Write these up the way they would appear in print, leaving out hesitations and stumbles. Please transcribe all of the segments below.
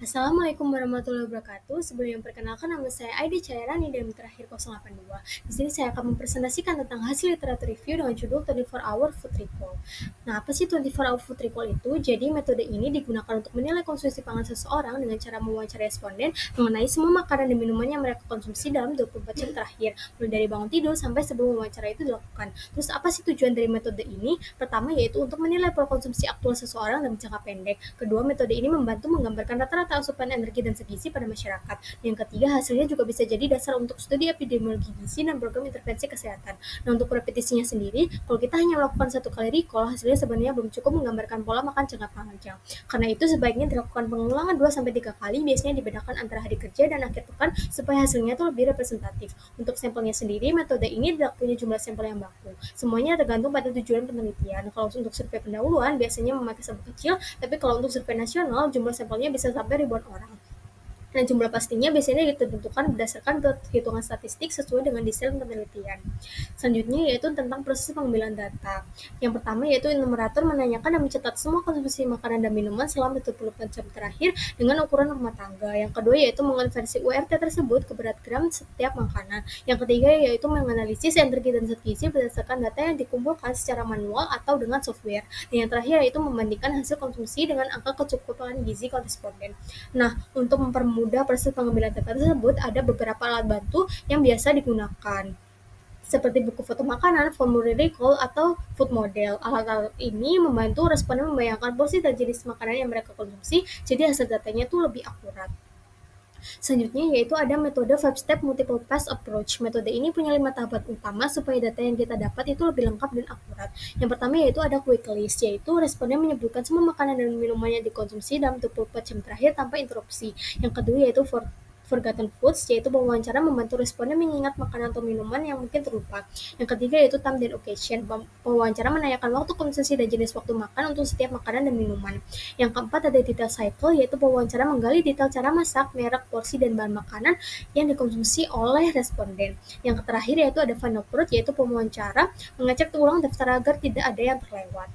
Assalamualaikum warahmatullahi wabarakatuh. Sebelum yang perkenalkan, nama saya Aida Cairani dan terakhir 082. Di sini saya akan mempresentasikan tentang hasil literatur review dengan judul 24 Hour Food Recall. Nah, apa sih 24 Hour Food Recall itu? Jadi, metode ini digunakan untuk menilai konsumsi pangan seseorang dengan cara mewawancarai responden mengenai semua makanan dan minuman yang mereka konsumsi dalam 24 jam terakhir, mulai dari bangun tidur sampai sebelum wawancara itu dilakukan. Terus, apa sih tujuan dari metode ini? Pertama, yaitu untuk menilai pola konsumsi aktual seseorang dalam jangka pendek. Kedua, metode ini membantu menggambarkan rata-rata asupan energi dan gizi pada masyarakat. Yang ketiga, hasilnya juga bisa jadi dasar untuk studi epidemiologi gizi dan program intervensi kesehatan. Nah, untuk repetisinya sendiri, kalau kita hanya melakukan satu kali recall, hasilnya sebenarnya belum cukup menggambarkan pola makan jangka panjang. Karena itu, sebaiknya dilakukan pengulangan 2-3 kali, biasanya dibedakan antara hari kerja dan akhir pekan, supaya hasilnya itu lebih representatif. Untuk sampelnya sendiri, metode ini tidak punya jumlah sampel yang baku. Semuanya tergantung pada tujuan penelitian. Kalau untuk survei pendahuluan, biasanya memakai sampel kecil, tapi kalau untuk survei nasional, jumlah sampelnya bisa sampai ribuan orang. Nah, jumlah pastinya biasanya ditentukan berdasarkan perhitungan statistik sesuai dengan desain penelitian. Selanjutnya yaitu tentang proses pengambilan data. Yang pertama yaitu enumerator menanyakan dan mencatat semua konsumsi makanan dan minuman selama 24 jam terakhir dengan ukuran rumah tangga. Yang kedua yaitu mengonversi URT tersebut ke berat gram setiap makanan. Yang ketiga yaitu menganalisis energi dan zat gizi berdasarkan data yang dikumpulkan secara manual atau dengan software. Dan yang terakhir yaitu membandingkan hasil konsumsi dengan angka kecukupan gizi koresponden. Nah, untuk mempermudah proses pengambilan data tersebut, ada beberapa alat bantu yang biasa digunakan, seperti buku foto makanan, formulir recall, atau food model. Alat-alat ini membantu responden membayangkan porsi dan jenis makanan yang mereka konsumsi, jadi hasil datanya itu lebih akurat. Selanjutnya yaitu ada metode 5-step multiple pass approach. Metode ini punya 5 tahapan utama supaya data yang kita dapat itu lebih lengkap dan akurat. Yang pertama yaitu ada quick list, yaitu responden menyebutkan semua makanan dan minuman yang dikonsumsi dalam 24 jam terakhir tanpa interupsi. Yang kedua yaitu Forgotten Foods, yaitu wawancara membantu responden mengingat makanan atau minuman yang mungkin terlupa. Yang ketiga yaitu Time dan Occasion, wawancara menanyakan waktu konsumsi dan jenis waktu makan untuk setiap makanan dan minuman. Yang keempat ada Detail Cycle, yaitu wawancara menggali detail cara masak, merek, porsi, dan bahan makanan yang dikonsumsi oleh responden. Yang terakhir yaitu ada Final Fruit, yaitu wawancara mengecek ulang daftar agar tidak ada yang terlewat.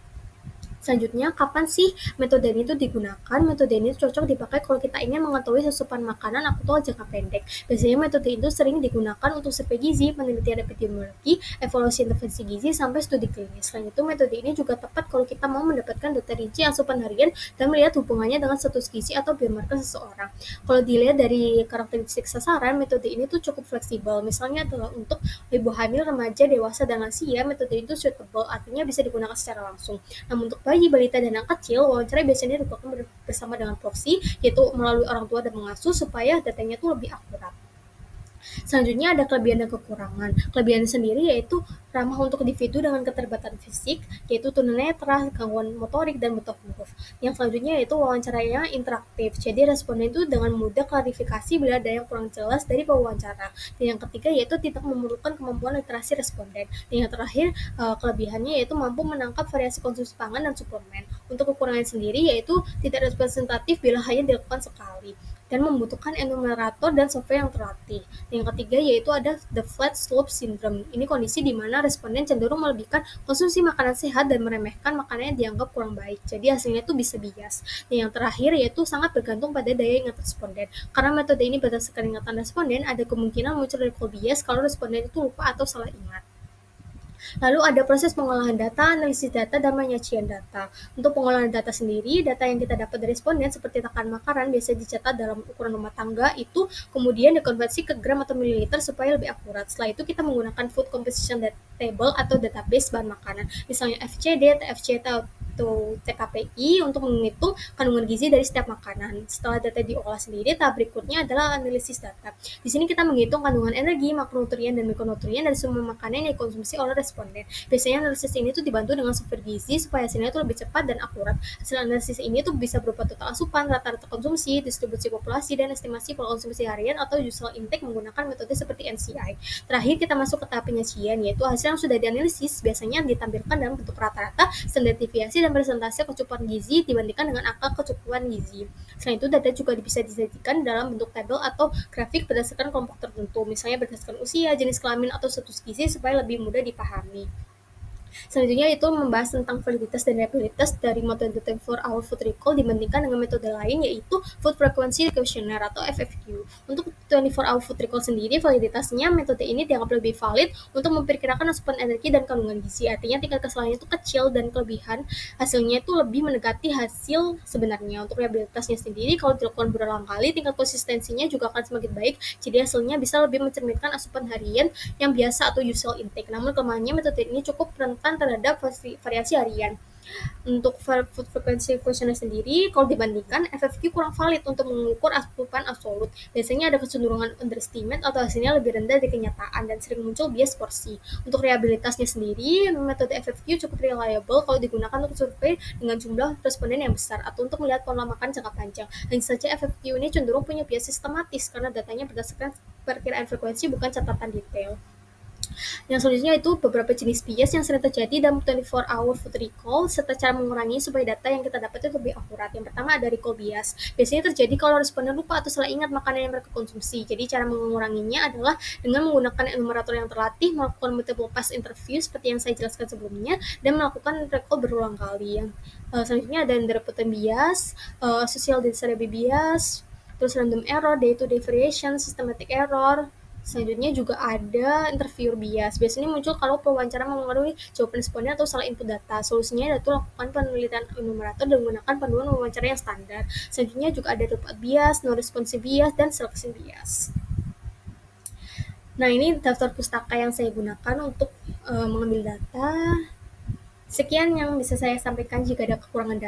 Selanjutnya, kapan sih metode ini tuh digunakan? Metode ini cocok dipakai kalau kita ingin mengetahui asupan makanan aktual jangka pendek. Biasanya metode itu sering digunakan untuk survei gizi, penelitian epidemiologi, evaluasi intervensi gizi, sampai studi klinis. Selain itu, metode ini juga tepat kalau kita mau mendapatkan data rinci asupan harian dan melihat hubungannya dengan status gizi atau biomarker seseorang. Kalau dilihat dari karakteristik sasaran, metode ini tuh cukup fleksibel. Misalnya adalah untuk ibu hamil, remaja, dewasa, dan lansia, metode itu suitable, artinya bisa digunakan secara langsung. Namun untuk bayi, balita, dan anak kecil, wawancara biasanya dilakukan bersama dengan proksi, yaitu melalui orang tua dan pengasuh supaya datanya itu lebih akurat. Selanjutnya ada kelebihan dan kekurangan. Kelebihan sendiri yaitu ramah untuk individu dengan keterbatasan fisik, yaitu tunanetra, gangguan motorik, dan buta huruf. Yang selanjutnya yaitu wawancaranya interaktif, jadi responden itu dengan mudah klarifikasi bila ada yang kurang jelas dari pewawancara. Dan yang ketiga yaitu tidak memerlukan kemampuan literasi responden. Dan yang terakhir kelebihannya yaitu mampu menangkap variasi konsumsi pangan dan suplemen. Untuk kekurangan sendiri yaitu tidak representatif bila hanya dilakukan sekali dan membutuhkan enumerator dan software yang terlatih. Yang ketiga yaitu ada the flat slope syndrome. Ini kondisi di mana responden cenderung melebihkan konsumsi makanan sehat dan meremehkan makanan yang dianggap kurang baik. Jadi hasilnya itu bisa bias. Dan yang terakhir yaitu sangat bergantung pada daya ingat responden. Karena metode ini berdasarkan ingatan responden, ada kemungkinan muncul recall bias kalau responden itu lupa atau salah ingat. Lalu ada proses pengolahan data, analisis data, dan penyajian data. Untuk pengolahan data sendiri, data yang kita dapat dari responden seperti takaran makanan biasa dicatat dalam ukuran rumah tangga itu kemudian dikonversi ke gram atau mililiter supaya lebih akurat. Setelah itu kita menggunakan food composition table atau database bahan makanan, misalnya FCD, TFCT, atau TKPI untuk menghitung kandungan gizi dari setiap makanan. Setelah data diolah sendiri, tahap berikutnya adalah analisis data. Di sini kita menghitung kandungan energi, makronutrien, dan mikronutrien dari semua makanan yang dikonsumsi oleh responden. Biasanya analisis ini tuh dibantu dengan software gizi supaya hasilnya itu lebih cepat dan akurat. Hasil analisis ini tuh bisa berupa total asupan, rata-rata konsumsi, distribusi populasi, dan estimasi pola konsumsi harian atau usual intake menggunakan metode seperti NCI. Terakhir kita masuk ke tahap penyajian, yaitu hasil yang sudah dianalisis biasanya ditampilkan dalam bentuk rata-rata, standar deviasi, dan presentasi kecukupan gizi dibandingkan dengan angka kecukupan gizi. Selain itu, data juga bisa disajikan dalam bentuk tabel atau grafik berdasarkan kelompok tertentu, misalnya berdasarkan usia, jenis kelamin, atau status gizi supaya lebih mudah dipahami. Selanjutnya itu membahas tentang validitas dan reliabilitas dari metode 24-hour food recall dibandingkan dengan metode lain, yaitu Food Frequency Questionnaire atau FFQ. Untuk 24-hour food recall sendiri, validitasnya metode ini dianggap lebih valid untuk memperkirakan asupan energi dan kandungan gizi. Artinya tingkat kesalahannya itu kecil dan kelebihan hasilnya itu lebih mendekati hasil sebenarnya. Untuk reliabilitasnya sendiri, kalau dilakukan berulang kali, tingkat konsistensinya juga akan semakin baik. Jadi hasilnya bisa lebih mencerminkan asupan harian yang biasa atau usual intake. Namun kelemahannya metode ini cukup rentan terhadap variasi harian. Untuk food frequency questionnaire sendiri, kalau dibandingkan, FFQ kurang valid untuk mengukur asupan absolut. Biasanya ada kecenderungan underestimate atau hasilnya lebih rendah dari kenyataan dan sering muncul bias porsi. Untuk reliabilitasnya sendiri, metode FFQ cukup reliable kalau digunakan untuk survei dengan jumlah responden yang besar atau untuk melihat pola makan jangka panjang. Hanya saja FFQ ini cenderung punya bias sistematis karena datanya berdasarkan perkiraan frekuensi bukan catatan detail. Yang selanjutnya itu beberapa jenis bias yang sering terjadi dalam 24-hour food recall serta cara mengurangi supaya data yang kita dapat itu lebih akurat. Yang pertama ada recall bias. Biasanya terjadi kalau responden lupa atau salah ingat makanan yang mereka konsumsi. Jadi cara menguranginya adalah dengan menggunakan enumerator yang terlatih, melakukan multiple pass interview seperti yang saya jelaskan sebelumnya, dan melakukan recall berulang kali. Yang selanjutnya ada interpretation bias, social disparity bias, terus random error, day-to-day variation, systematic error. Selanjutnya juga ada interviewer bias. Biasanya muncul kalau pewawancara memengaruhi jawaban responden atau salah input data. Solusinya yaitu lakukan penelitian enumerator dan menggunakan panduan wawancara yang standar. Selanjutnya juga ada report bias, no responsive bias, dan selection bias. Nah, ini daftar pustaka yang saya gunakan untuk mengambil data. Sekian yang bisa saya sampaikan. Jika ada kekurangan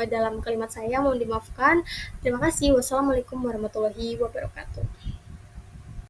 dalam kalimat saya, mohon dimaafkan. Terima kasih. Wassalamualaikum warahmatullahi wabarakatuh.